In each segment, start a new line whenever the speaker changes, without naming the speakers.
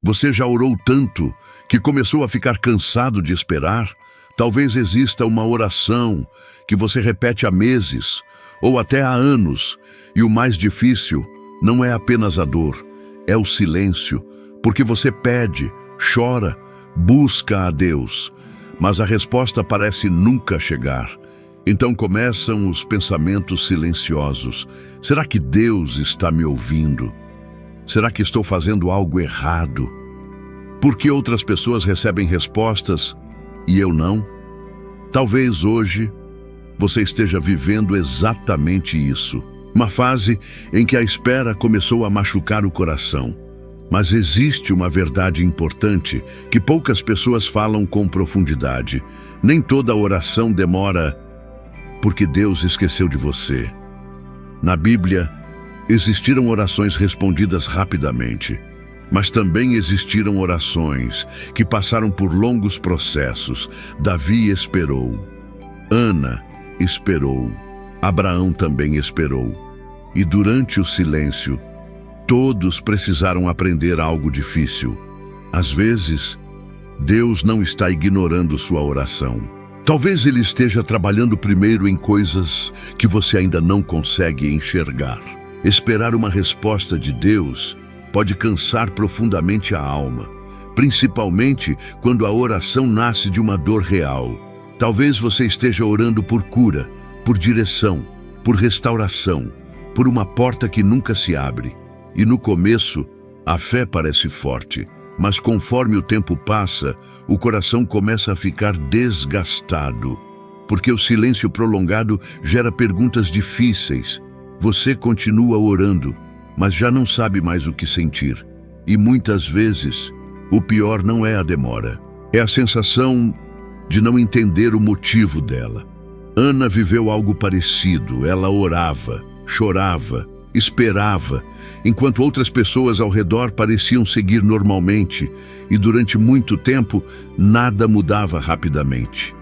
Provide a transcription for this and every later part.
Você já orou tanto que começou a ficar cansado de esperar? Talvez exista uma oração que você repete há meses ou até há anos, e o mais difícil não é apenas a dor, é o silêncio, porque você pede, chora, busca a Deus, mas a resposta parece nunca chegar. Então começam os pensamentos silenciosos. Será que Deus está me ouvindo? Será que estou fazendo algo errado? Por que outras pessoas recebem respostas e eu não? Talvez hoje você esteja vivendo exatamente isso. Uma fase em que a espera começou a machucar o coração. Mas existe uma verdade importante que poucas pessoas falam com profundidade. Nem toda oração demora porque Deus esqueceu de você. Na Bíblia, existiram orações respondidas rapidamente, mas também existiram orações que passaram por longos processos. Davi esperou, Ana esperou, Abraão também esperou. E durante o silêncio, todos precisaram aprender algo difícil. Às vezes, Deus não está ignorando sua oração. Talvez Ele esteja trabalhando primeiro em coisas que você ainda não consegue enxergar. Esperar uma resposta de Deus pode cansar profundamente a alma, principalmente quando a oração nasce de uma dor real. Talvez você esteja orando por cura, por direção, por restauração, por uma porta que nunca se abre. E no começo, a fé parece forte, mas conforme o tempo passa, o coração começa a ficar desgastado, porque o silêncio prolongado gera perguntas difíceis. Você continua orando, mas já não sabe mais o que sentir. E muitas vezes, o pior não é a demora, é a sensação de não entender o motivo dela. Ana viveu algo parecido. Ela orava, chorava, esperava, enquanto outras pessoas ao redor pareciam seguir normalmente, e durante muito tempo nada mudava rapidamente.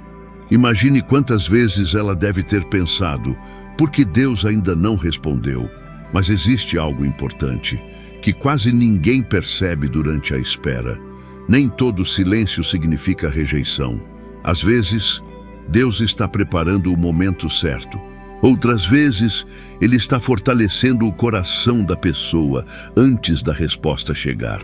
Imagine quantas vezes ela deve ter pensado: por que Deus ainda não respondeu? Mas existe algo importante, que quase ninguém percebe durante a espera. Nem todo silêncio significa rejeição. Às vezes, Deus está preparando o momento certo. Outras vezes, Ele está fortalecendo o coração da pessoa antes da resposta chegar.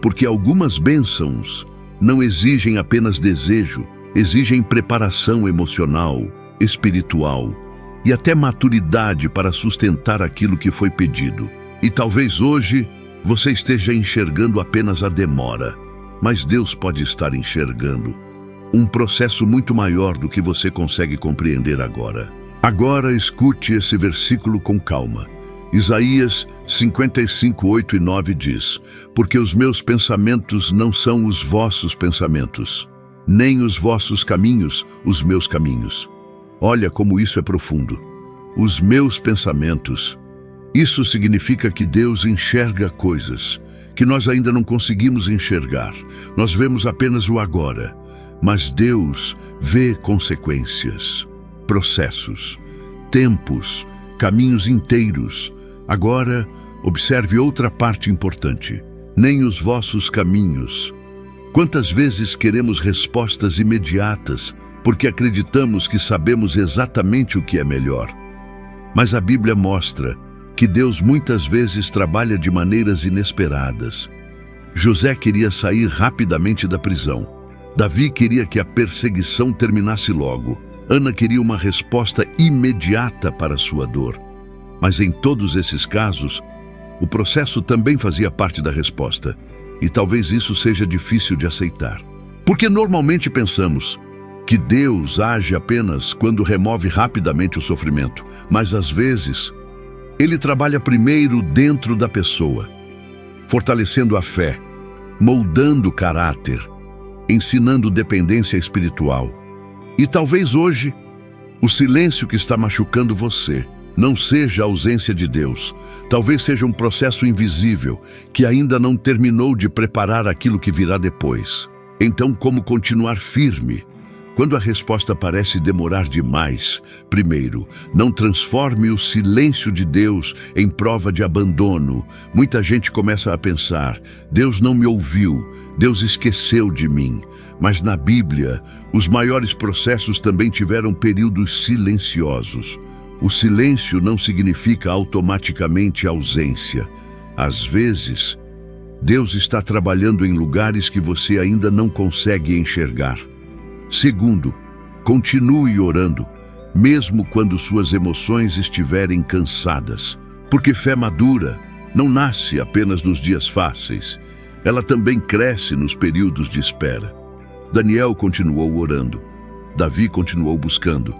Porque algumas bênçãos não exigem apenas desejo, exigem preparação emocional, espiritual e até maturidade para sustentar aquilo que foi pedido. E talvez hoje você esteja enxergando apenas a demora, mas Deus pode estar enxergando um processo muito maior do que você consegue compreender agora. Agora escute esse versículo com calma. Isaías 55, 8 e 9 diz: porque os meus pensamentos não são os vossos pensamentos, nem os vossos caminhos os meus caminhos. Olha como isso é profundo. Os meus pensamentos. Isso significa que Deus enxerga coisas que nós ainda não conseguimos enxergar. Nós vemos apenas o agora, mas Deus vê consequências, processos, tempos, caminhos inteiros. Agora, observe outra parte importante. Nem os vossos caminhos. Quantas vezes queremos respostas imediatas porque acreditamos que sabemos exatamente o que é melhor? Mas a Bíblia mostra que Deus muitas vezes trabalha de maneiras inesperadas. José queria sair rapidamente da prisão. Davi queria que a perseguição terminasse logo. Ana queria uma resposta imediata para sua dor. Mas em todos esses casos, o processo também fazia parte da resposta. E talvez isso seja difícil de aceitar. Porque normalmente pensamos que Deus age apenas quando remove rapidamente o sofrimento. Mas às vezes, Ele trabalha primeiro dentro da pessoa, fortalecendo a fé, moldando o caráter, ensinando dependência espiritual. E talvez hoje, o silêncio que está machucando você não seja a ausência de Deus. Talvez seja um processo invisível que ainda não terminou de preparar aquilo que virá depois. Então, como continuar firme? Quando a resposta parece demorar demais, primeiro, não transforme o silêncio de Deus em prova de abandono. Muita gente começa a pensar: Deus não me ouviu, Deus esqueceu de mim. Mas na Bíblia, os maiores processos também tiveram períodos silenciosos. O silêncio não significa automaticamente ausência. Às vezes, Deus está trabalhando em lugares que você ainda não consegue enxergar. Segundo, continue orando, mesmo quando suas emoções estiverem cansadas. Porque fé madura não nasce apenas nos dias fáceis. Ela também cresce nos períodos de espera. Daniel continuou orando. Davi continuou buscando.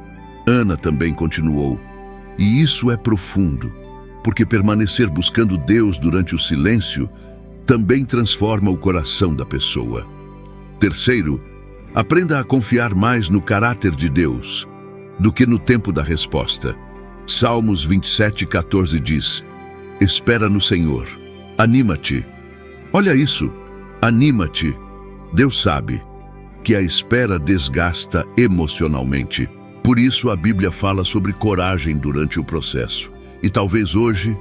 Ana também continuou. E isso é profundo, porque permanecer buscando Deus durante o silêncio também transforma o coração da pessoa. Terceiro, aprenda a confiar mais no caráter de Deus do que no tempo da resposta. Salmos 27:14 diz: espera no Senhor, anima-te. Olha isso, anima-te. Deus sabe que a espera desgasta emocionalmente. Por isso a Bíblia fala sobre coragem durante o processo. E talvez hoje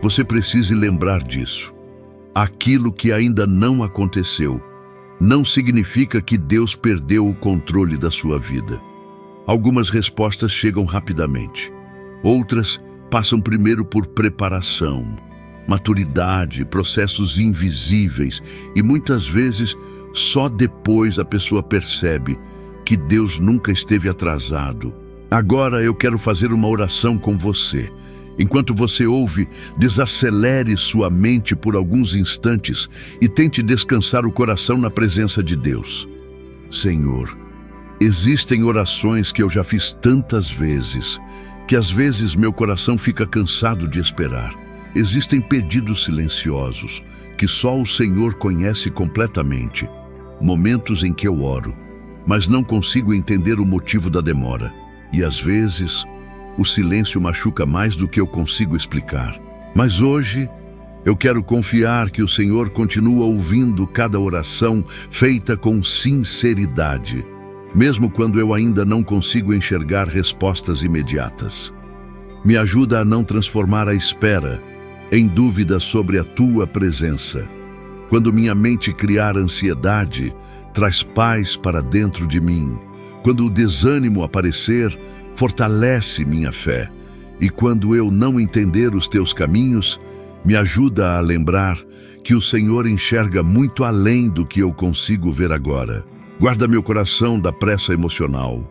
você precise lembrar disso. Aquilo que ainda não aconteceu não significa que Deus perdeu o controle da sua vida. Algumas respostas chegam rapidamente. Outras passam primeiro por preparação, maturidade, processos invisíveis, e muitas vezes só depois a pessoa percebe que Deus nunca esteve atrasado. Agora eu quero fazer uma oração com você. Enquanto você ouve, desacelere sua mente por alguns instantes e tente descansar o coração na presença de Deus. Senhor, existem orações que eu já fiz tantas vezes, que às vezes meu coração fica cansado de esperar. Existem pedidos silenciosos, que só o Senhor conhece completamente. Momentos em que eu oro, mas não consigo entender o motivo da demora. E às vezes, o silêncio machuca mais do que eu consigo explicar. Mas hoje, eu quero confiar que o Senhor continua ouvindo cada oração feita com sinceridade, mesmo quando eu ainda não consigo enxergar respostas imediatas. Me ajuda a não transformar a espera em dúvida sobre a Tua presença. Quando minha mente criar ansiedade, traz paz para dentro de mim. Quando o desânimo aparecer, fortalece minha fé. E quando eu não entender os Teus caminhos, me ajuda a lembrar que o Senhor enxerga muito além do que eu consigo ver agora. Guarda meu coração da pressa emocional,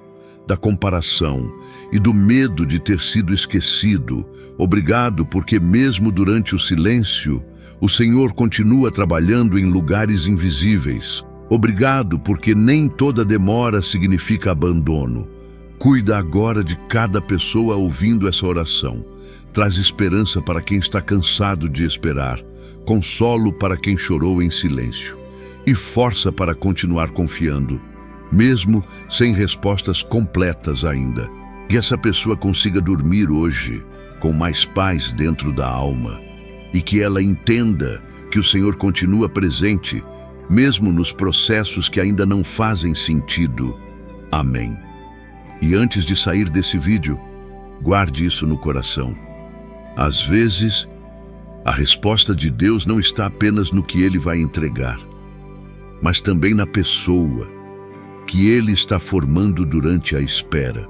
da comparação e do medo de ter sido esquecido. Obrigado, porque mesmo durante o silêncio, o Senhor continua trabalhando em lugares invisíveis. Obrigado, porque nem toda demora significa abandono. Cuida agora de cada pessoa ouvindo essa oração. Traz esperança para quem está cansado de esperar, consolo para quem chorou em silêncio e força para continuar confiando, mesmo sem respostas completas ainda. Que essa pessoa consiga dormir hoje com mais paz dentro da alma e que ela entenda que o Senhor continua presente, mesmo nos processos que ainda não fazem sentido. Amém. E antes de sair desse vídeo, guarde isso no coração. Às vezes, a resposta de Deus não está apenas no que Ele vai entregar, mas também na pessoa que Ele está formando durante a espera.